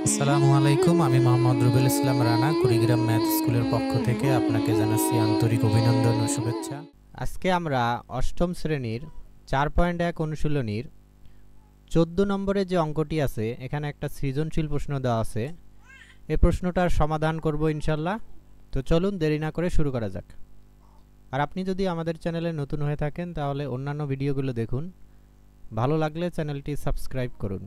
আসসালামু আলাইকুম, আমি মোহাম্মদ রুবেল ইসলাম রানা কুড়িগ্রাম ম্যাথ স্কুলের পক্ষ থেকে আপনাকে জানাচ্ছি আন্তরিক অভিনন্দন ও শুভেচ্ছা। আজকে আমরা অষ্টম শ্রেণীর 4.1 অনুশীলনীর 14 নম্বরে যে অঙ্কটি আছে, এখানে একটা সৃজনশীল প্রশ্ন দেওয়া আছে। এই প্রশ্নটার সমাধান করব ইনশাল্লাহ। তো চলুন দেরি না করে শুরু করা যাক। আর আপনি যদি আমাদের চ্যানেলে নতুন হয়ে থাকেন তাহলে অন্যান্য ভিডিওগুলো দেখুন, ভালো লাগলে চ্যানেলটি সাবস্ক্রাইব করুন।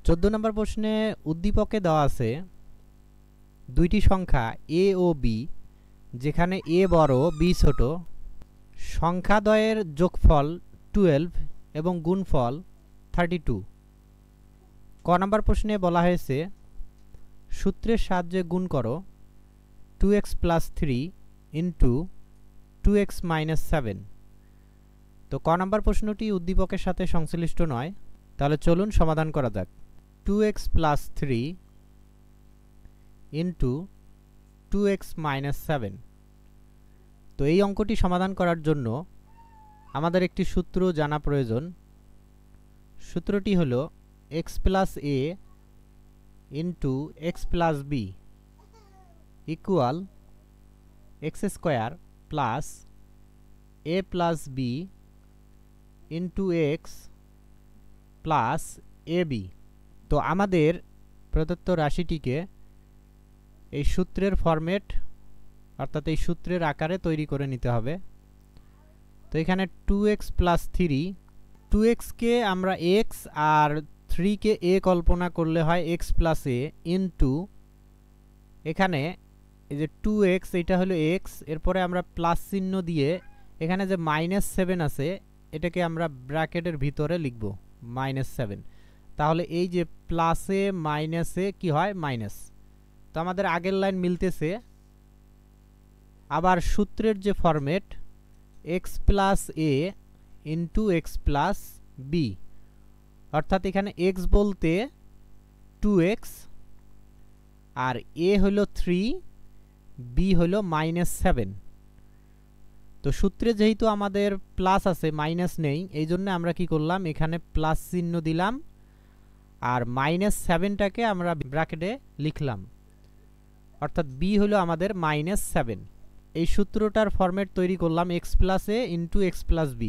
14 নম্বর প্রশ্নে উদ্দীপকে দেওয়া আছে দুইটি সংখ্যা a ও b, যেখানে a বড় b ছোট, সংখ্যাদ্বয়ের যোগফল 12 এবং গুণফল 32। ক নম্বর প্রশ্নে বলা হয়েছে সূত্রের সাহায্যে গুণ করো 2x + 3 * 2x - 7। তো ক নম্বর প্রশ্নটি উদ্দীপকের সাথে সংশ্লিষ্ট নয়, তাহলে চলুন সমাধান করা যাক। 2x + 3 * 2x - 7। তো এই অঙ্কটি সমাধান করার জন্য আমাদের একটি সূত্র জানা প্রয়োজন। সূত্রটি হলো x + a * x + b = x² + a + b * x + ab। তো আমাদের প্রদত্ত রাশিটিকে এই সূত্রের ফরম্যাট অর্থাৎ এই সূত্রের আকারে তৈরি করে নিতে হবে। তো এখানে 2x + 3, 2x কে আমরা x আর 3 কে a কল্পনা করলে হয় x + a ইনটু, এখানে এই যে 2x এটা হলো x, এরপরে আমরা প্লাস চিহ্ন দিয়ে এখানে যে -7 আছে এটাকে আমরা ব্র্যাকেটের ভিতরে লিখব -7। তাহলে এই যে প্লাসে মাইনাসে কি হয় মাইনাস। তো আমাদের আগের লাইন মিলতেছে। আবার সূত্রের যে format x + a * x + b, অর্থাৎ এখানে x বলতে 2x আর a হলো 3, b হলো -7। তো সূত্রে যেহেতু আমাদের প্লাস আছে মাইনাস নেই, এই জন্য আমরা কি করলাম এখানে প্লাস চিহ্ন দিলাম আর -7টাকে আমরা ব্র্যাকেটে লিখলাম, অর্থাৎ b হলো আমাদের -7। এই সূত্রটার ফরম্যাট তৈরি করলাম x + a * x + b।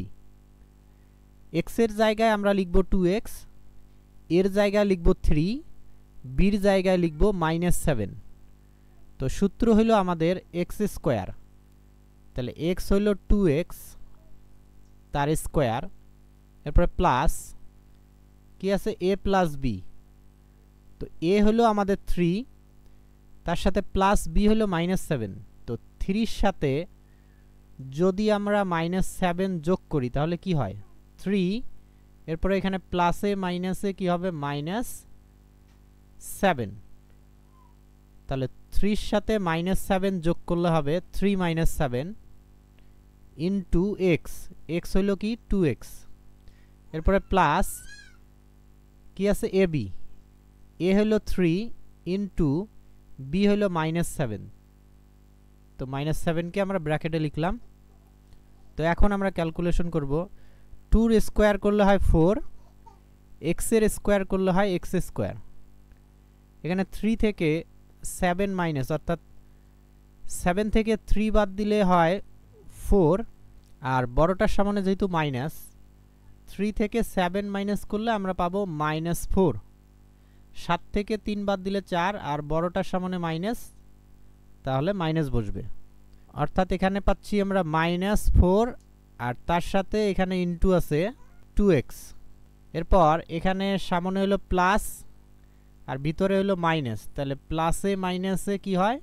x এর জায়গায় আমরা লিখব 2x, এর জায়গায় লিখব 3, b এর জায়গায় লিখব -7। তো সূত্র হলো আমাদের x²। তাহলে x হলো 2x তার স্কয়ার, এরপরে প্লাস কি আছে a + b। তো a হলো আমাদের 3, তার সাথে প্লাস b হলো -7। তো 3 এর সাথে যদি আমরা -7 যোগ করি তাহলে কি হয় 3, এরপরে এখানে প্লাসে মাইনাসে কি হবে -7। তাহলে 3 এর সাথে -7 যোগ করলে হবে 3 - 7 ইনটু x, x হলো কি 2x, এরপরে প্লাস কি আছে ab, a হলো 3 ইনটু b হলো -7। তো -7 কে আমরা ব্র্যাকেটে লিখলাম। তো এখন আমরা ক্যালকুলেশন করব। 2 এর স্কয়ার করলে হয় 4, x এর স্কয়ার করলে হয় x²। এখানে 3 থেকে 7 মাইনাস, অর্থাৎ 7 থেকে 3 বাদ দিলে হয় 4, আর বড়টার সামনে যেহেতু মাইনাস, 3 থেকে 7 মাইনাস করলে আমরা পাবো -4। 7 থেকে 3 বাদ দিলে 4, আর বড়টার সামনে মাইনাস, তাহলে মাইনাস বসবে। অর্থাৎ এখানে পাচ্ছি আমরা -4, আর তার সাথে এখানে ইনটু আছে 2x। এরপর এখানে সামনে হলো প্লাস আর ভিতরে হলো মাইনাস, তাহলে প্লাসে মাইনাসে কি হয়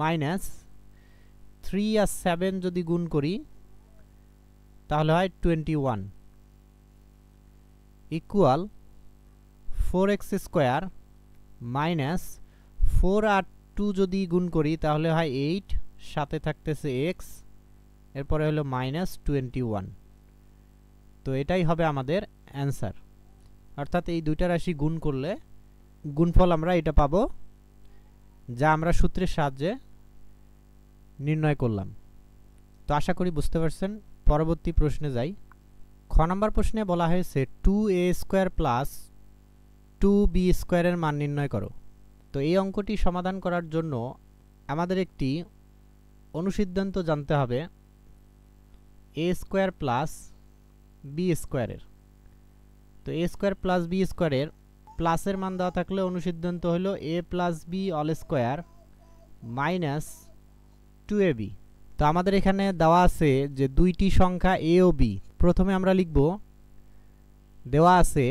মাইনাস। 3 আর 7 যদি গুণ করি তাহলে হয় 21 ইকুয়াল 4x² - 4 আর 2 যদি গুণ করি তাহলে হয় 8, সাথে থাকতেছে x, এরপরে হলো -21। তো এটাই হবে আমাদের অ্যান্সার। অর্থাৎ এই দুইটা রাশি গুণ করলে গুণফল আমরা এটা পাবো, যা আমরা সূত্রের সাহায্যে নির্ণয় করলাম। তো আশা করি বুঝতে পারছেন। পরবর্তী প্রশ্নে যাই। খ নম্বর প্রশ্নে বলা হয়েছে 2a স্কোয়ার প্লাস 2b স্কোয়ারের মান নির্ণয় করো। তো এই অঙ্কটি সমাধান করার জন্য আমাদের একটি অনুসিদ্ধান্ত জানতে হবে a স্কোয়ার প্লাস b স্কোয়ারের। তো a স্কোয়ার প্লাস b স্কোয়ারের প্লাসের মান দেওয়া থাকলে অনুসিদ্ধান্ত হলো a plus b whole square minus 2ab। তো আমাদের এখানে দেওয়া আছে যে দুইটি সংখ্যা a ও b। প্রথমে আমরা লিখব দেওয়া আছে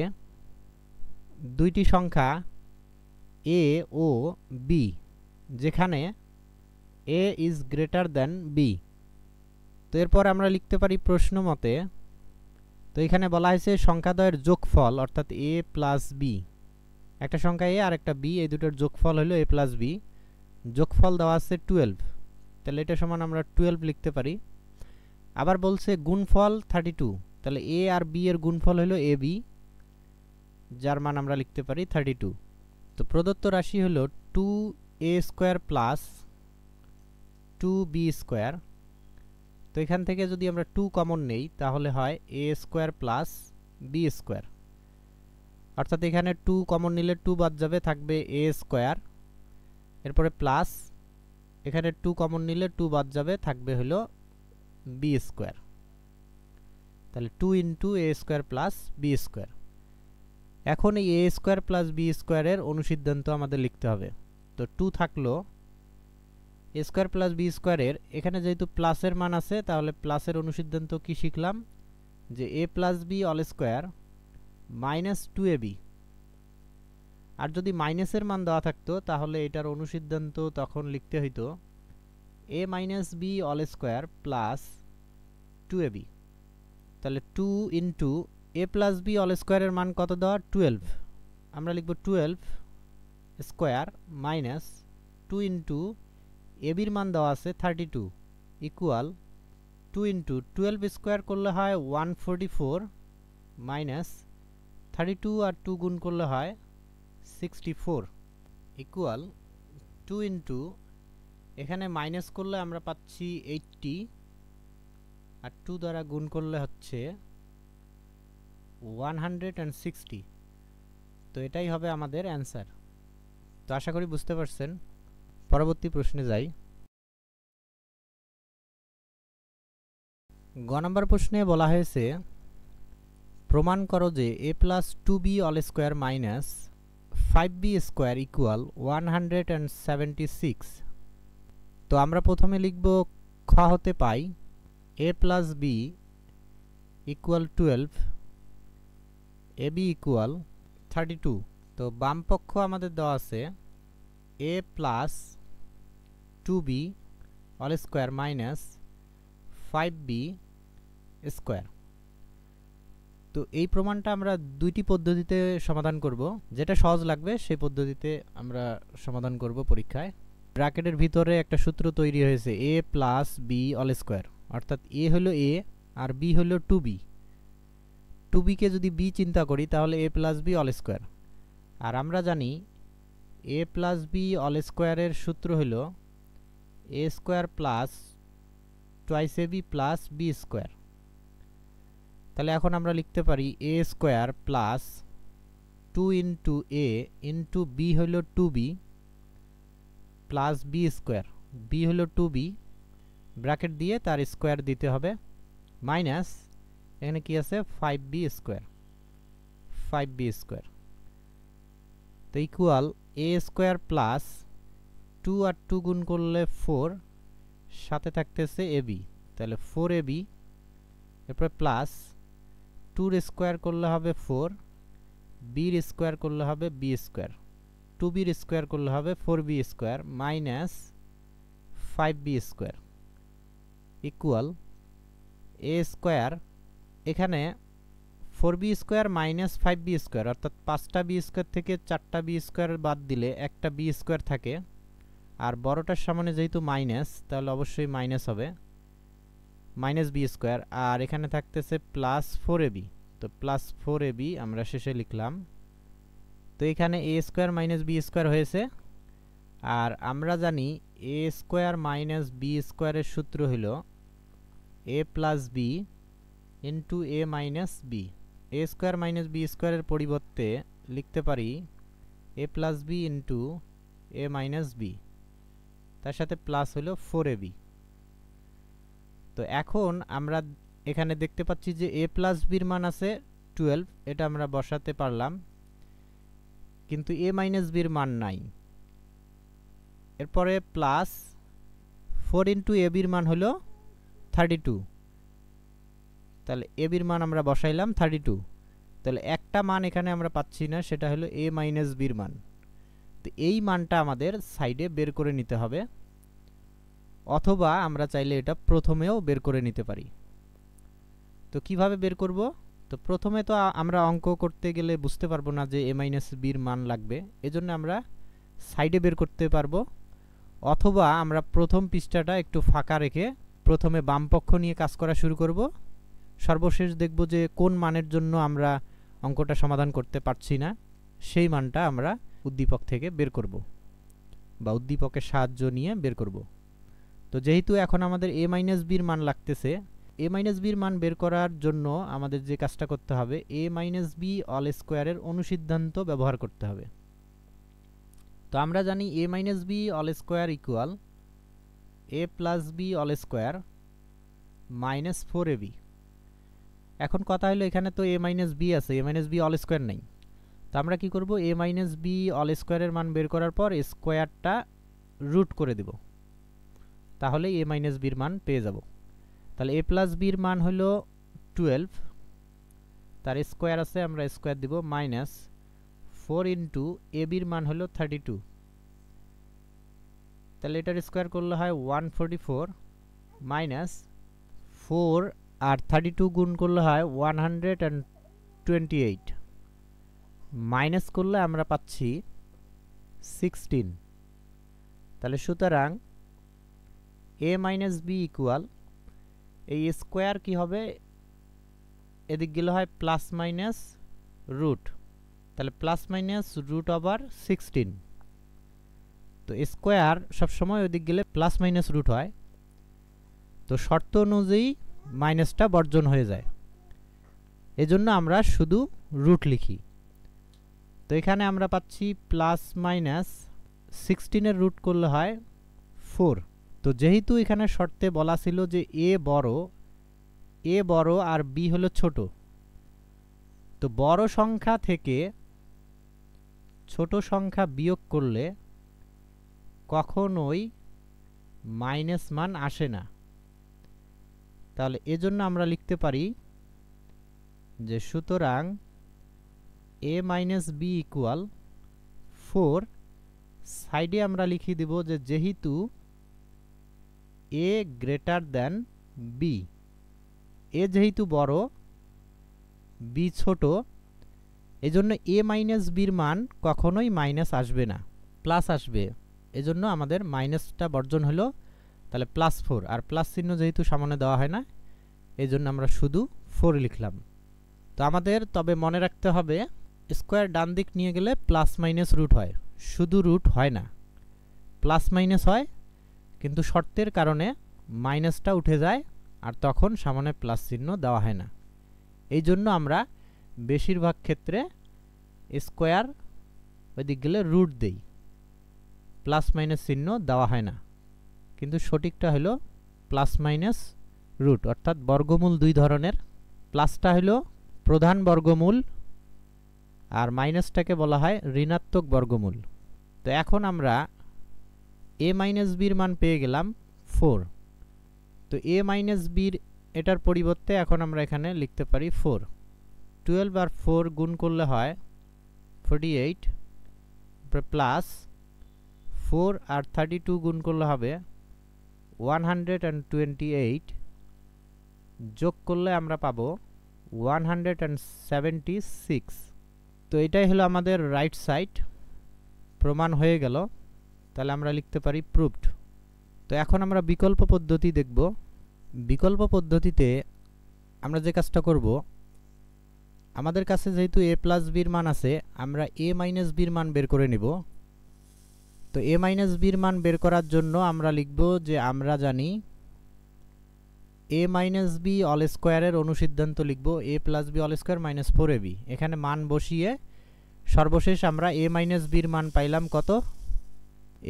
দুইটি সংখ্যা a ও b যেখানে a is greater than b। তো এরপর আমরা লিখতে পারি প্রশ্ন মতে, তো এখানে বলা হয়েছে সংখ্যাদ্বয়ের যোগফল অর্থাৎ a প্লাস b, একটা সংখ্যা a আর একটা b, এই দুটোর যোগফল হলো a প্লাস b। যোগফল দেওয়া আছে 12, তাহলে এটা সমান আমরা 12 লিখতে পারি। আবার বলছে গুণফল 32, তাহলে a আর b এর গুণফল হলো ab, যার মান আমরা লিখতে পারি 32। তো প্রদত্ত রাশি হলো 2a square plus 2b square. তো এখান থেকে যদি আমরা 2 কমন নেই তাহলে হয় a square plus b square, অর্থাৎ এখানে 2 কমন নিলে 2 বাদ যাবে, থাকবে a স্কোয়ার, এরপরে প্লাস এখানে 2 কমন নিলে 2 বাদ যাবে, থাকবে হলো b স্কোয়ার। তাহলে 2 into a square plus b square. এখন এই a স্কোয়ার প্লাস b স্কোয়ারের অনুসিদ্ধান্ত আমাদের লিখতে হবে। তো 2 থাকলো a স্কোয়ার প্লাস b স্কোয়ারের, এখানে যেহেতু প্লাসের মান আছে তাহলে প্লাসের অনুসিদ্ধান্ত কি শিখলাম যে a plus b whole square minus 2ab। আর যদি মাইনাসের মান দেওয়া থাকতো তাহলে এটার অনুসিদ্ধান্ত তখন লিখতে হইতো a minus b whole square plus 2ab। তাহলে 2 into a plus b all স্কোয়ারের মান কত দেওয়া 12, আমরা লিখব 12 স্কোয়ার মাইনাস 2 ইন্টু এবির মান দেওয়া আছে 32 ইকুয়াল 2 ইন্টু 12 স্কোয়ার করলে হয় 144 মাইনাস 32 আর 2 গুণ করলে হয় 64 ইকুয়াল 2 ইন্টু এখানে মাইনাস করলে আমরা পাচ্ছি 80 আর 2 দ্বারা গুণ করলে হচ্ছে 160। তো এটাই হবে আমাদের অ্যান্সার। তো আশা করি বুঝতে পারছেন। পরবর্তী প্রশ্নে যাই। গ নম্বর প্রশ্নে বলা হয়েছে প্রমাণ করো যে a plus 2b all square minus 5b square equal 176। তো আমরা প্রথমে লিখব খ হতে পাই a plus b equal 12, ab equal 32। তো বাম পক্ষ আমাদের দেওয়া আছে a plus 2b all square minus 5b square. তো এই প্রমাণটা আমরা দুইটি পদ্ধতিতে সমাধান করব, যেটা সহজ লাগবে সেই পদ্ধতিতে আমরা সমাধান করব পরীক্ষায়। ব্র্যাকেটের ভিতরে একটা সূত্র তৈরি হয়েছে a plus b whole square, অর্থাৎ a হলো a আর b হলো 2b। 2b কে যদি b চিন্তা করি তাহলে a plus b whole square. আর আমরা জানি a প্লাস b অল স্কোয়ারের সূত্র হলো a square plus twice ab plus b square. তাহলে এখন আমরা লিখতে পারি a square plus 2 into a into b হলো 2b plus b square, b হলো 2b, ব্র্যাকেট দিয়ে তার স্কোয়ার দিতে হবে, মাইনাস এখানে কি আছে 5b স্কোয়ার, 5b স্কোয়ার। তো ইকুয়াল a স্কোয়ার প্লাস 2 আর 2 গুণ করলে 4, সাথে থাকতেছে ab, তাহলে 4ab, এরপরে প্লাস 2 স্কোয়ার করলে হবে 4, b স্কোয়ার করলে হবে b স্কোয়ার, 2b স্কোয়ার করলে হবে 4b square minus 5b square equal a square, এখানে 4b square minus 5b square, অর্থাৎ 5টা b স্কোয়ার থেকে 4টা b স্কোয়ার বাদ দিলে একটা b স্কোয়ার থাকে, আর বড়টার সামনে যেহেতু মাইনাস তাহলে অবশ্যই মাইনাস হবে, মাইনাস b স্কোয়ার, আর এখানে থাকতেছে প্লাস 4ab, তো প্লাস 4ab আমরা শেষে লিখলাম। তো এখানে a square minus b square হয়েছে, আর আমরা জানি a স্কোয়ার মাইনাস b স্কোয়ারের সূত্র হলো a plus b into A minus B. A square minus B স্কোয়ারের পরিবর্তে লিখতে পারি A plus B into A minus B, তার সাথে প্লাস হলো 4ab। তো এখন আমরা এখানে দেখতে পাচ্ছি যে এ প্লাস বির মান আছে 12, এটা আমরা বসাতে পারলাম, কিন্তু এ মাইনাস বির মান নাই। এরপরে প্লাস 4 ইন্টু এ বির মান হলো 32, তাহলে এ বির মান আমরা বসাইলাম 32। তাহলে একটা মান এখানে আমরা পাচ্ছি না, সেটা হলো এ মাইনাস বির মান। তো এই মানটা আমাদের সাইডে বের করে নিতে হবে, অথবা আমরা চাইলে এটা প্রথমেও বের করে নিতে পারি। তো কিভাবে বের করব? তো প্রথমে তো আমরা অঙ্ক করতে গেলে বুঝতে পারবো না যে এ মাইনাস বির মান লাগবে, এজন্য আমরা সাইডে বের করতে পারবো, অথবা আমরা প্রথম পৃষ্ঠাটা একটু ফাঁকা রেখে প্রথমে বাম পক্ষ নিয়ে কাজ করা শুরু করব, সর্বশেষ দেখব যে কোন মানের জন্য আমরা অঙ্কটা সমাধান করতে পারছি না, সেই মানটা আমরা উদ্দীপক থেকে বের করব বা উদ্দীপকের সাহায্য নিয়ে বের করব। তো যেহেতু এখন আমাদের এ মাইনাস বির মান লাগতেছে, এ মাইনাস বির মান বের করার জন্য আমাদের যে কাজটা করতে হবে, এ মাইনাস বি অল স্কোয়ারের অনুসিদ্ধান্ত ব্যবহার করতে হবে। তো আমরা জানি A minus B all square equal A plus B all square minus 4ab। এখন কথা হলো এখানে তো এ মাইনাস বি আছে, এ মাইনাস বি অল স্কোয়ার নেই। তো আমরা কি করব, এ মাইনাস বি অল স্কোয়ারের মান বের করার পর স্কোয়ারটা রুট করে দেব, তাহলে এ মাইনাস বির মান পেয়ে যাব। তাহলে এ প্লাস বির মান হলো 12, তার স্কোয়ার আছে, আমরা স্কোয়ার দিব, মাইনাস 4 ইন্টু এ বির মান হলো 32, তাহলে এটার স্কোয়ার করলে হয় 144, মাইনাস 4 আর 32 গুণ করলে হয় 128, মাইনাস করলে আমরা পাচ্ছি 16। তাহলে সুতরাং এ মাইনাস বি ইকুয়াল, এই স্কোয়ার কি হবে, এদিক গেলে হয় প্লাস মাইনাস রুট, তাহলে প্লাস মাইনাস রুট ওভার 16। তো স্কোয়ার সবসময় ওদিক গেলে প্লাস মাইনাস রুট হয়, তো শর্ত অনুযায়ী মাইনাসটা বর্জন হয়ে যায়, এজন্য আমরা শুধু রুট লিখি। তো এখানে আমরা পাচ্ছি প্লাস মাইনাস 16-এর রুট করলে হয় 4। তো যেহেতু এখানে শর্তে বলা ছিল যে এ বড় আর বি হলো ছোট, তো বড় সংখ্যা থেকে ছোট সংখ্যা বিয়োগ করলে কখনোই মাইনাস মান আসে না। তাহলে এজন্য আমরা লিখতে পারি যে সুতরাং এ মাইনাস বি ইকুয়াল 4, সাইডে আমরা লিখে দিব যে যেহেতু এ গ্রেটার দেন বি, এ যেহেতু বড় বি ছোট, এজন্য এ মাইনাস বির মান কখনোই মাইনাস আসবে না, প্লাস আসবে, এজন্য আমাদের মাইনাসটা বর্জন হলো। তাহলে প্লাস 4, আর প্লাস চিহ্ন যেহেতু সামনে দেওয়া হয় না, এই জন্য আমরা শুধু 4 লিখলাম। তো আমাদের তবে মনে রাখতে হবে স্কোয়ার ডান দিক নিয়ে গেলে প্লাস মাইনাস রুট হয়, শুধু রুট হয় না, প্লাস মাইনাস হয়, কিন্তু শর্তের কারণে মাইনাসটা উঠে যায় আর তখন সামনে প্লাস চিহ্ন দেওয়া হয় না। এই জন্য আমরা বেশিরভাগ ক্ষেত্রে স্কোয়ার ওইদিক গেলে রুট দেই, প্লাস মাইনাস চিহ্ন দেওয়া হয় না, কিন্তু সঠিকটা হলো প্লাস মাইনাস রুট, অর্থাৎ বর্গমূল দুই ধরনের, প্লাসটা হলো প্রধান বর্গমূল আর মাইনাসটাকে বলা হয় ঋণাত্মক বর্গমূল। তো এখন আমরা এ মাইনাস বির মান পেয়ে গেলাম 4। তো এ মাইনাস বির এটার পরিবর্তে এখন আমরা এখানে লিখতে পারি 4। 12 আর 4 গুণ করলে হয় 48, প্লাস 4 আর 32 গুণ করলে হবে 128, যোগ করলে আমরা পাবো 176। তো এটাই হলো আমাদের রাইট সাইড, প্রমাণ হয়ে গেল। তাহলে আমরা লিখতে পারি প্রুভড। তো এখন আমরা বিকল্প পদ্ধতি দেখব। বিকল্প পদ্ধতিতে আমরা যে কাজটা করব, আমাদের কাছে যেহেতু এ প্লাস বির মান আছে, আমরা এ মাইনাস বির মান বের করে নিব। তো এ মাইনাস বির মান বের করার জন্য আমরা লিখব যে আমরা জানি a মাইনাস বি অল স্কোয়ারের অনুসিদ্ধান্ত লিখব a plus B all square minus 4ab। এখানে মান বসিয়ে সর্বশেষ আমরা a মাইনাস বির মান পাইলাম কত?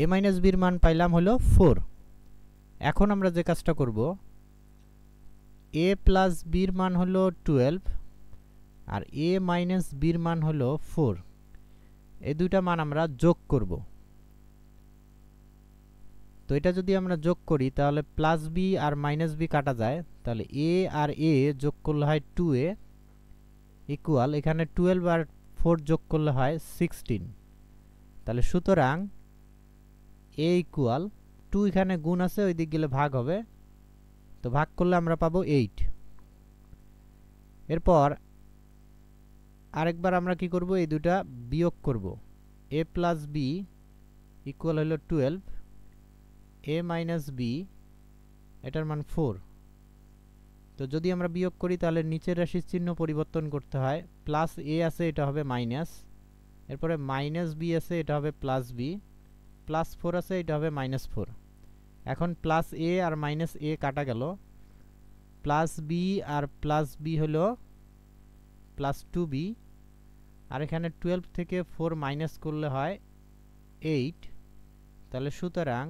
a মাইনাস বির মান পাইলাম হলো 4। এখন আমরা যে কাজটা করব, a প্লাস বির মান হলো 12 আর a মাইনাস বির মান হলো 4। এই দুইটা মান আমরা যোগ করব। তো এটা যদি আমরা যোগ করি তাহলে প্লাস বি আর মাইনাস বি কাটা যায়, তাহলে a আর a যোগ করলে হয় 2a ইকুয়াল এখানে 12 আর 4 যোগ করলে হয় 16। তাহলে সুতরাং a ইকুয়াল 2 এখানে গুণ আছে, ওই দিক গেলে ভাগ হবে, তো ভাগ করলে আমরা পাবো 8। এরপর আরেকবার আমরা কি করব, এই দুটা বিয়োগ করব। a প্লাস বি ইকুয়াল হলো 12, a মাইনাস বি এটার মান 4। তো যদি আমরা বিয়োগ করি তাহলে নিচের রাশির চিহ্ন পরিবর্তন করতে হয়, প্লাস a আছে এটা হবে মাইনাস, এরপরে মাইনাস বি আছে এটা হবে প্লাস বি, প্লাস 4 আছে এটা হবে মাইনাস 4। এখন প্লাস a আর মাইনাস a কাটা গেল, প্লাস বি আর প্লাস বি হলো প্লাস 2b, আর এখানে 12 থেকে 4 মাইনাস করলে হয় 8। তাহলে সুতরাং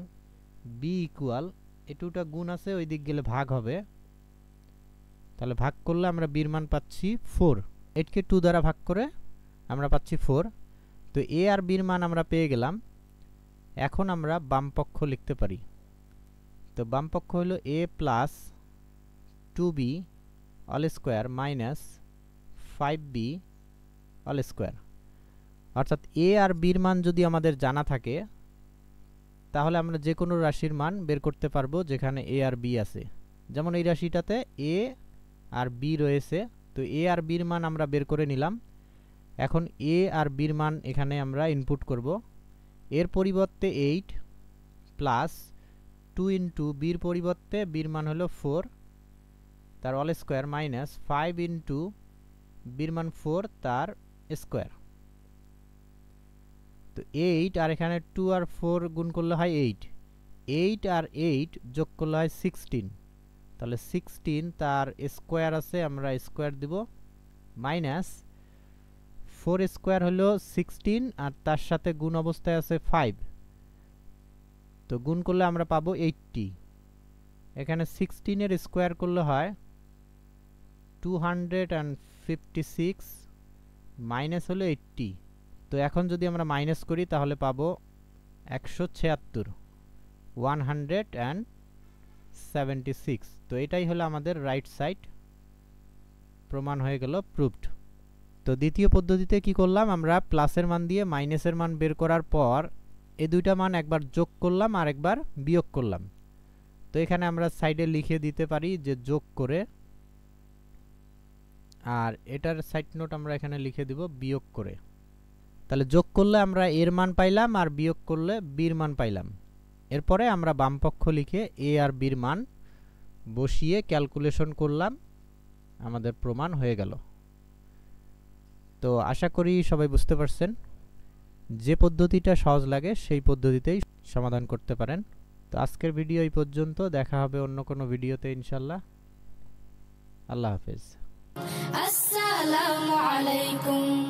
b ইকুয়াল এটুটা গুণ আছে, ওই দিক গেলে ভাগ হবে, তাহলে ভাগ করলে আমরা বির মান পাচ্ছি 4। 8 কে 2 দ্বারা ভাগ করে আমরা পাচ্ছি 4। তো a আর বির মান আমরা পেয়ে গেলাম। এখন আমরা বাম পক্ষ লিখতে পারি। তো বাম পক্ষ হলো a plus 2b all square minus 5b all square. অর্থাৎ a আর বির মান যদি আমাদের জানা থাকে তাহলে আমরা যে কোনো রাশির মান বের করতে পারবো যেখানে a আর b আছে। যেমন এই রাশিটাতে a আর b রয়েছে, তো a আর বির মান আমরা বের করে নিলাম। এখন a আর বির মান এখানে আমরা ইনপুট করব। এর পরিবর্তে 8 প্লাস 2 ইন্টু বির পরিবর্তে বির মান হলো 4 তার অল স্কোয়ার মাইনাস 5 ইন্টু বির মান 4 তার স্কোয়ার। তো 8 আর এখানে 2 আর 4 গুণ করলে হয় 8, 8 আর 8 যোগ করলে হয় 16। তাহলে 16 তার স্কোয়ার আছে, আমরা স্কোয়ার দিব, মাইনাস 4 স্কোয়ার হলো 16 আর তার সাথে গুণ অবস্থায় আছে 5, তো গুণ করলে আমরা পাবো 80। এখানে 16 এর স্কোয়ার করলে হয় 256 মাইনাস হলো 80। তো এখন যদি আমরা মাইনাস করি তাহলে পাবো 176, 176। তো এটাই হলো আমাদের রাইট সাইড, প্রমাণ হয়ে গেল, প্রুভড। তো দ্বিতীয় পদ্ধতিতে কি করলাম, আমরা প্লাসের মান দিয়ে মাইনাসের মান বের করার পর এই দুইটা মান একবার যোগ করলাম আর একবার বিয়োগ করলাম। তো এখানে আমরা সাইডে লিখে দিতে পারি যে যোগ করে, আর এটার সাইড নোট আমরা এখানে লিখে দিব বিয়োগ করে। তাহলে যোগ করলে আমরা এর মান পাইলাম আর বিয়োগ করলে বির মান পাইলাম। এরপরে আমরা বাম পক্ষ লিখে a আর বির মান বসিয়ে ক্যালকুলেশন করলাম, আমাদের প্রমাণ হয়ে গেল। তো আশা করি সবাই বুঝতে পারছেন। যে পদ্ধতিটা সহজ লাগে সেই পদ্ধতিতেই সমাধান করতে পারেন। তো আজকের ভিডিও এই পর্যন্ত, দেখা হবে অন্য কোনো ভিডিওতে ইনশাল্লাহ। আল্লাহ হাফেজ। আসসালামু আলাইকুম।